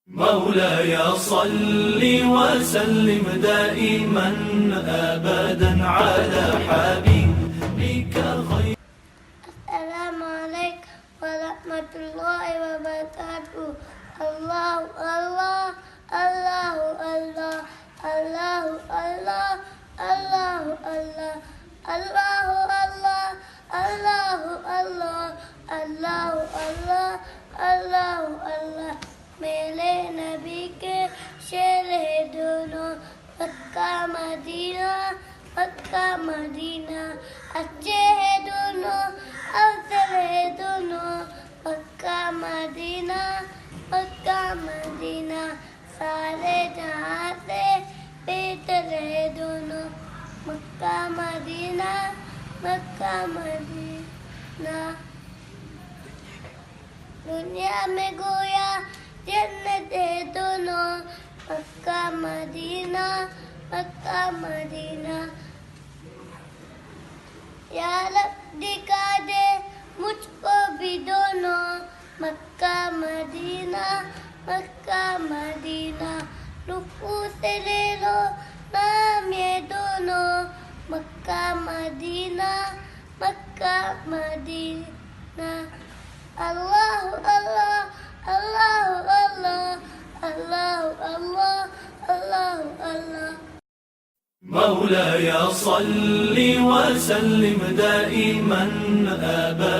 مولاي صل وسلم دائما أبدا على حبيبك خير. السلام عليكم ورحمة الله وبركاته. الله الله الله الله الله الله الله الله الله الله الله الله الله الله الله الله मेरे नबी के शेर है दोनों मक्का मदीना अच्छे है दोनों अवसर है दोनों मक्का मदीना सारे जहाँ से बेहतर है दोनों मक्का मदीना दुनिया में गोया जन्नत है दोनों मक्का मदीना या रब दिखा दे मुझको भी दोनों मक्का मदीना रुकू से ले लो नाम ये दोनों मक्का मदीना अल्लाह अल्लाह अल्लाह अल्लाह अल्लाह अल्लाह अल्लाह अल्लाह مولاي صل وسلم دائما أبدا